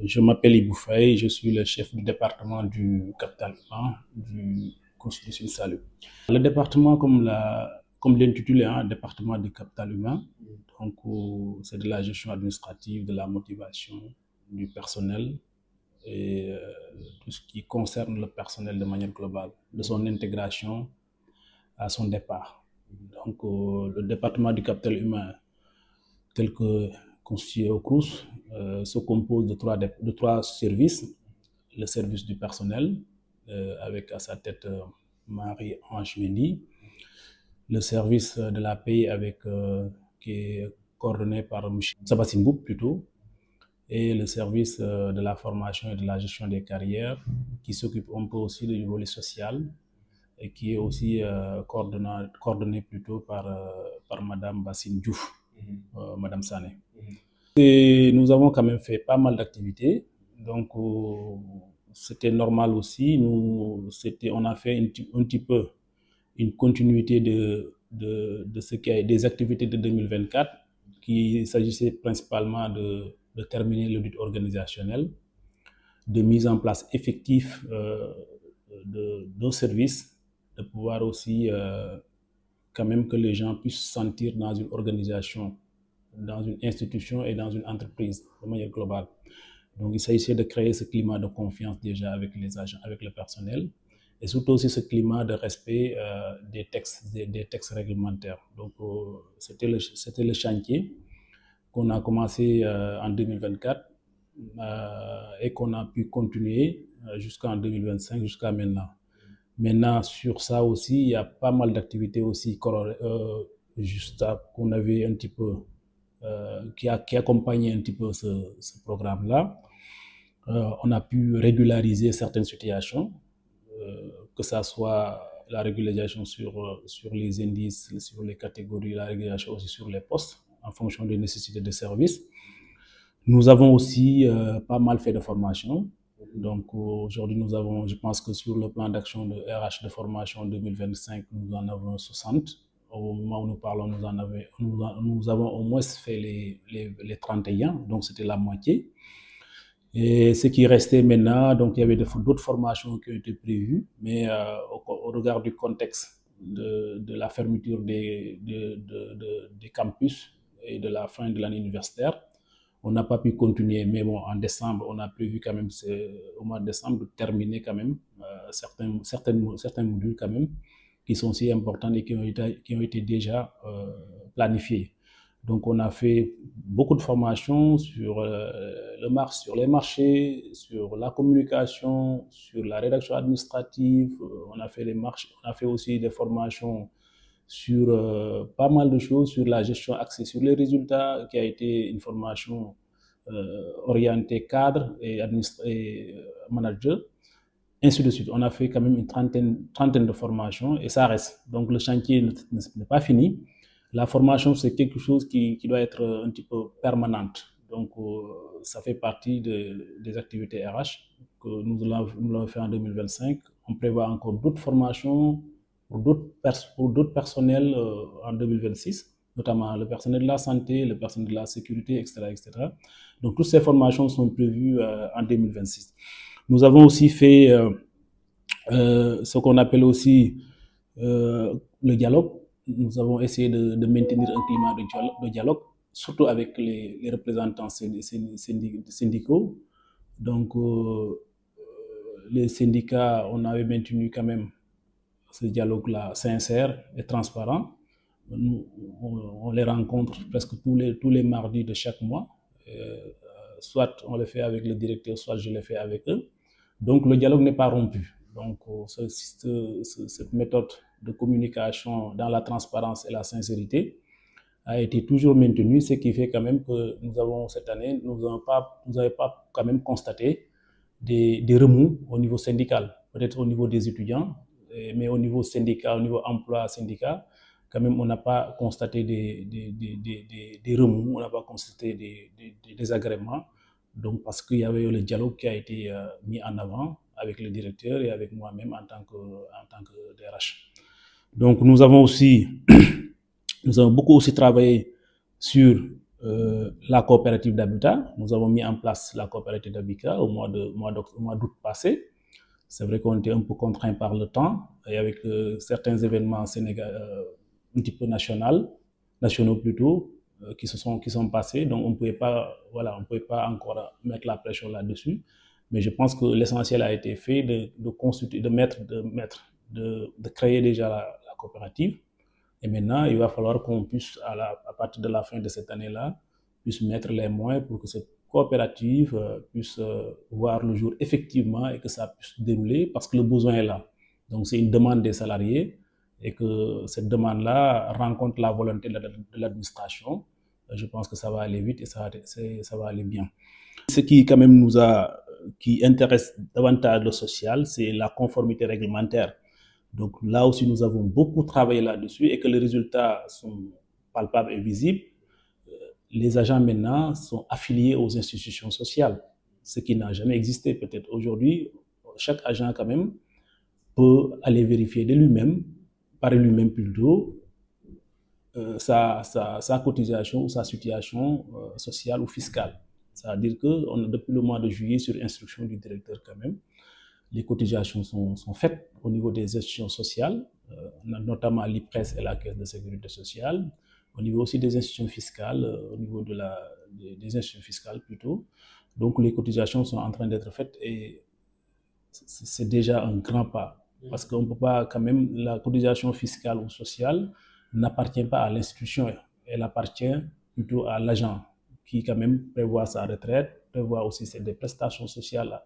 Je m'appelle Ibou Faye, je suis le chef du département du capital humain du COUS du Sine Saloum. Le département, comme l'intitulé, un département du capital humain, donc c'est de la gestion administrative, de la motivation du personnel et tout ce qui concerne le personnel de manière globale, de son intégration à son départ. Donc le département du capital humain, tel que constitué au CROUS, se compose de trois services. Le service du personnel, avec à sa tête Marie-Ange Mendy. Le service de la paie qui est coordonné par M. Sabassine Boub plutôt. Et le service de la formation et de la gestion des carrières, qui s'occupe un peu aussi du volet social et qui est aussi coordonné plutôt par Madame Bassine Diouf, Madame Sané. Et nous avons quand même fait pas mal d'activités, donc c'était normal aussi. On a fait un petit peu une continuité de ce qui est des activités de 2024, qui s'agissait principalement de terminer l'audit organisationnel, de mise en place effective de nos services, de pouvoir aussi quand même que les gens puissent se sentir dans une organisation, dans une institution et dans une entreprise de manière globale. Donc il s'agissait de créer ce climat de confiance déjà avec les agents, avec le personnel, et surtout aussi ce climat de respect des textes réglementaires. Donc c'était le chantier qu'on a commencé en 2024 et qu'on a pu continuer jusqu'en 2025, jusqu'à maintenant. Maintenant, sur ça aussi, il y a pas mal d'activités aussi juste qu'on avait un petit peu, qui accompagnait un petit peu ce programme-là. On a pu régulariser certaines situations, que ça soit la régularisation sur les indices, sur les catégories, la régularisation aussi sur les postes, en fonction des nécessités de service. Nous avons aussi pas mal fait de formation. Donc aujourd'hui, nous avons, je pense que sur le plan d'action de RH de formation 2025, nous en avons 60. Au moment où nous parlons, nous avons au moins fait les 31, donc c'était la moitié. Et ce qui restait maintenant, donc il y avait d'autres formations qui ont été prévues, mais au regard du contexte de la fermeture des campus et de la fin de l'année universitaire, on n'a pas pu continuer. Mais bon, en décembre, on a prévu quand même, au mois de décembre, de terminer quand même certains modules quand même, qui sont si importants et qui ont été déjà planifiés. Donc on a fait beaucoup de formations sur les marchés, sur la communication, sur la rédaction administrative. On a fait aussi des formations sur pas mal de choses, sur la gestion axée sur les résultats, qui a été une formation orientée cadre et manager, ainsi de suite. On a fait quand même une trentaine de formations et ça reste. Donc le chantier n'est pas fini. La formation, c'est quelque chose qui doit être un petit peu permanente. Donc ça fait partie des activités RH que nous l'avons fait en 2025. On prévoit encore d'autres formations pour d'autres personnels en 2026, notamment le personnel de la santé, le personnel de la sécurité, etc., etc. Donc toutes ces formations sont prévues en 2026. Nous avons aussi fait ce qu'on appelle aussi le dialogue. Nous avons essayé de maintenir un climat de dialogue, surtout avec les représentants syndicaux. Donc les syndicats, on avait maintenu quand même ce dialogue-là sincère et transparent. On les rencontre presque tous les mardis de chaque mois. Soit on le fait avec le directeur, soit je le fais avec eux. Donc le dialogue n'est pas rompu. Donc cette méthode de communication dans la transparence et la sincérité a été toujours maintenue, ce qui fait quand même que nous avons cette année, nous n'avons pas quand même constaté des remous au niveau syndical, peut-être au niveau des étudiants, mais au niveau syndical, au niveau emploi syndical, quand même on n'a pas constaté des remous, on n'a pas constaté des désagréments. Donc parce qu'il y avait le dialogue qui a été mis en avant avec le directeur et avec moi-même en tant que DRH. Donc nous avons aussi Nous avons beaucoup aussi travaillé sur la coopérative d'habitat. Nous avons mis en place la coopérative d'habitat au mois d'août passé. C'est vrai qu'on était un peu contraint par le temps et avec certains événements un petit peu nationaux plutôt, qui sont passés. Donc on pouvait pas, voilà, on pouvait pas encore mettre la pression là-dessus. Mais je pense que l'essentiel a été fait de constituer, de créer déjà la coopérative. Et maintenant, il va falloir qu'on puisse, à partir de la fin de cette année-là, puisse mettre les moyens pour que cette coopérative puisse voir le jour effectivement et que ça puisse dérouler parce que le besoin est là. Donc c'est une demande des salariés et que cette demande-là rencontre la volonté de l'administration. Je pense que ça va aller vite et ça va aller bien. Ce qui quand même qui intéresse davantage le social, c'est la conformité réglementaire. Donc là aussi, nous avons beaucoup travaillé là-dessus et que les résultats sont palpables et visibles. Les agents maintenant sont affiliés aux institutions sociales, ce qui n'a jamais existé peut-être. Aujourd'hui, chaque agent quand même peut aller vérifier de lui-même, par lui-même plutôt, sa cotisation ou sa situation sociale ou fiscale. C'est-à-dire que depuis le mois de juillet, sur instruction du directeur quand même, les cotisations sont faites au niveau des institutions sociales, notamment l'IPRES et la Caisse de sécurité sociale, au niveau aussi des institutions fiscales, au niveau des institutions fiscales plutôt. Donc les cotisations sont en train d'être faites et c'est déjà un grand pas. Parce qu'on ne peut pas quand même, la cotisation fiscale ou sociale n'appartient pas à l'institution, elle appartient plutôt à l'agent qui quand même prévoit sa retraite, prévoit aussi des prestations sociales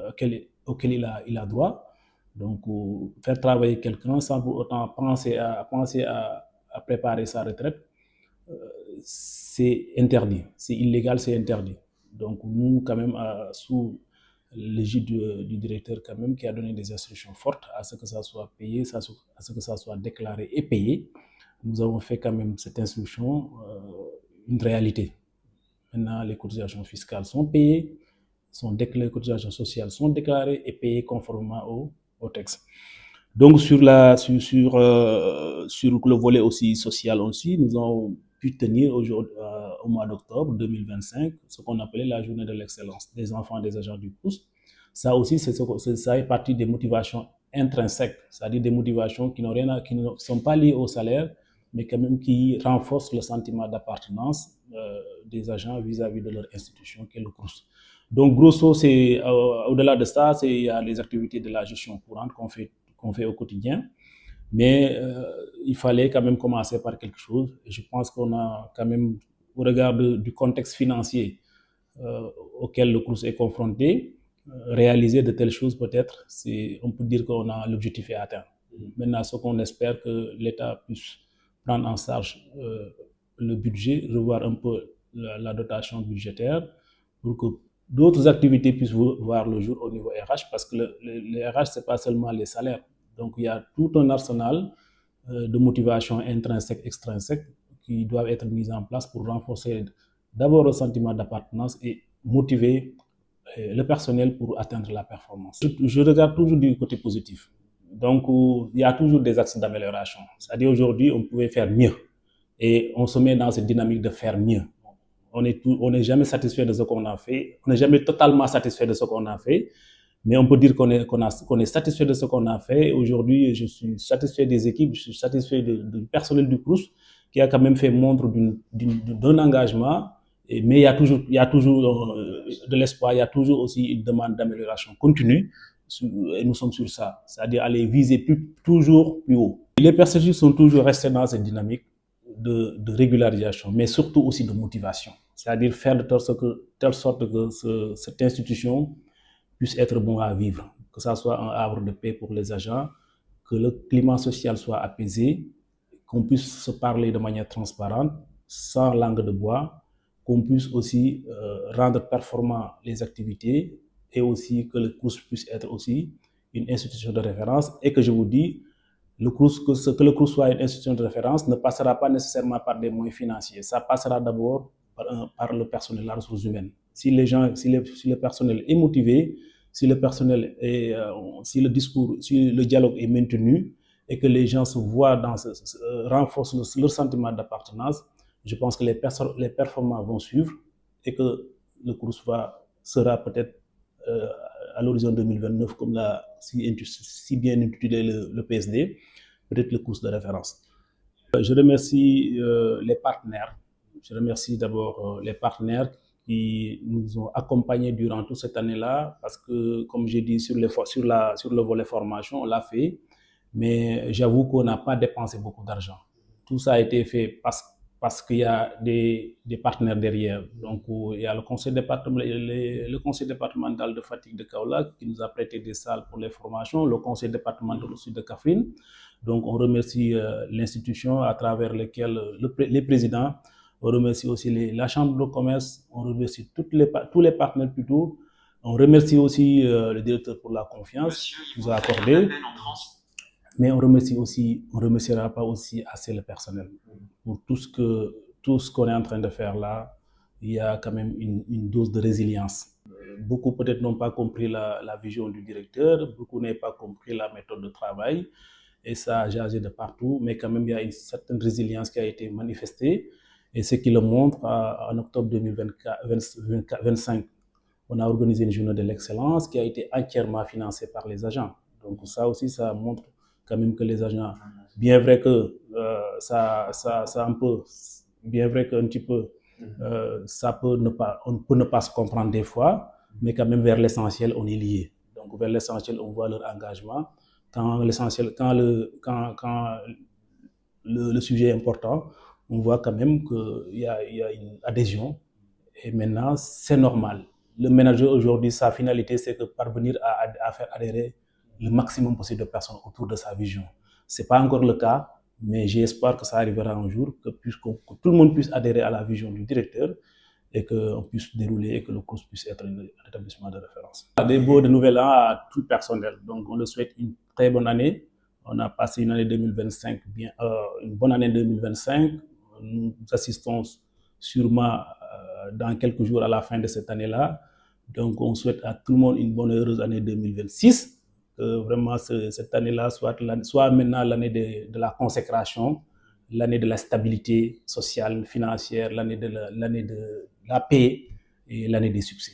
auxquelles il a droit. Donc, faire travailler quelqu'un sans pour autant penser à préparer sa retraite, c'est interdit. C'est illégal, c'est interdit. Donc, nous, quand même, sous l'égide du directeur, quand même, qui a donné des instructions fortes à ce que ça soit payé, à ce que ça soit déclaré et payé, nous avons fait quand même cette instruction une réalité. Maintenant, les cotisations fiscales sont payées, les cotisations sociales sont déclarées et payées conformément au texte. Donc, sur le volet aussi social aussi, nous avons pu tenir au mois d'octobre 2025 ce qu'on appelait la journée de l'excellence des enfants des agents du CROUS. Ça aussi, ça fait partie des motivations intrinsèques, c'est-à-dire des motivations qui ne sont pas liées au salaire, mais quand même qui renforcent le sentiment d'appartenance des agents vis-à-vis de leur institution, qui est le CROUS. Donc, grosso, au-delà de ça, il y a les activités de la gestion courante qu'on fait au quotidien. Mais il fallait quand même commencer par quelque chose. Et je pense qu'on a quand même, au regard du contexte financier auquel le CROUS est confronté, réaliser de telles choses peut-être, on peut dire qu'on a l'objectif est atteint. Maintenant, ce qu'on espère que l'État puisse prendre en charge le budget, revoir un peu la dotation budgétaire pour que d'autres activités puissent voir le jour au niveau RH, parce que les RH, ce n'est pas seulement les salaires. Donc, il y a tout un arsenal de motivation intrinsèque, extrinsèque, qui doivent être mises en place pour renforcer d'abord le sentiment d'appartenance et motiver le personnel pour atteindre la performance. Je regarde toujours du côté positif. Donc, il y a toujours des axes d'amélioration. C'est-à-dire aujourd'hui, on pouvait faire mieux. Et on se met dans cette dynamique de faire mieux. On n'est jamais satisfait de ce qu'on a fait. On n'est jamais totalement satisfait de ce qu'on a fait. Mais on peut dire qu'on est satisfait de ce qu'on a fait. Aujourd'hui, je suis satisfait des équipes, je suis satisfait du personnel du CROUS qui a quand même fait montre d'un engagement. Mais il y a toujours de l'espoir, il y a toujours aussi une demande d'amélioration continue. Et nous sommes sur ça, c'est-à-dire aller viser toujours plus haut. Les perspectives sont toujours restées dans cette dynamique de régularisation, mais surtout aussi de motivation. C'est-à-dire faire de telle sorte que cette institution puisse être bon à vivre, que ça soit un havre de paix pour les agents, que le climat social soit apaisé, qu'on puisse se parler de manière transparente, sans langue de bois, qu'on puisse aussi rendre performants les activités et aussi que le CROUS puisse être aussi une institution de référence et que je vous dis, que le CROUS soit une institution de référence ne passera pas nécessairement par des moyens financiers, ça passera d'abord par le personnel, la ressource humaine. Si le personnel est motivé, si le personnel si le dialogue est maintenu, et que les gens se voient renforcent leur sentiment d'appartenance, je pense que les performances vont suivre et que le cours sera peut-être à l'horizon 2029, comme l'a si bien intitulé le PSD, peut-être le cours de référence. Je remercie les partenaires. Je remercie d'abord les partenaires qui nous ont accompagnés durant toute cette année-là, parce que, comme j'ai dit, sur le volet formation, on l'a fait, mais j'avoue qu'on n'a pas dépensé beaucoup d'argent. Tout ça a été fait parce qu'il y a des partenaires derrière. Donc, il y a le conseil départemental de Fatick de Kaolack qui nous a prêté des salles pour les formations, le conseil départemental aussi de Kaffrine. Donc, on remercie l'institution à travers lesquelles les présidents, on remercie aussi la chambre de commerce, on remercie tous les partenaires plutôt. On remercie aussi le directeur pour la confiance qu'il nous a accordée. Mais on remerciera pas aussi assez le personnel pour tout ce qu'on est en train de faire là. Il y a quand même une dose de résilience. Beaucoup peut-être n'ont pas compris la vision du directeur, beaucoup n'ont pas compris la méthode de travail, et ça a jasé de partout, mais quand même il y a une certaine résilience qui a été manifestée, et ce qui le montre en octobre 2025. On a organisé une journée de l'excellence qui a été entièrement financée par les agents. Donc ça aussi, ça montre quand même que les agents, bien vrai que ça un peu, bien vrai qu'un petit peu, on peut ne pas se comprendre des fois, mais quand même vers l'essentiel, on est lié. Donc vers l'essentiel, on voit leur engagement. Quand le sujet est important, on voit quand même qu'il y a une adhésion. Et maintenant, c'est normal. Le manager aujourd'hui, sa finalité, c'est de parvenir à faire adhérer le maximum possible de personnes autour de sa vision. Ce n'est pas encore le cas, mais j'espère que ça arrivera un jour, que tout le monde puisse adhérer à la vision du directeur et qu'on puisse dérouler et que le cours puisse être un établissement de référence. Des beaux de nouvel an à tout le personnel. Donc, on le souhaite une très bonne année. On a passé une année 2025, une bonne année 2025. Nous assistons sûrement dans quelques jours à la fin de cette année-là. Donc, on souhaite à tout le monde une bonne et heureuse année 2026. Que vraiment cette année-là soit maintenant l'année de la consécration, l'année de la stabilité sociale, financière, l'année de la paix et l'année des succès.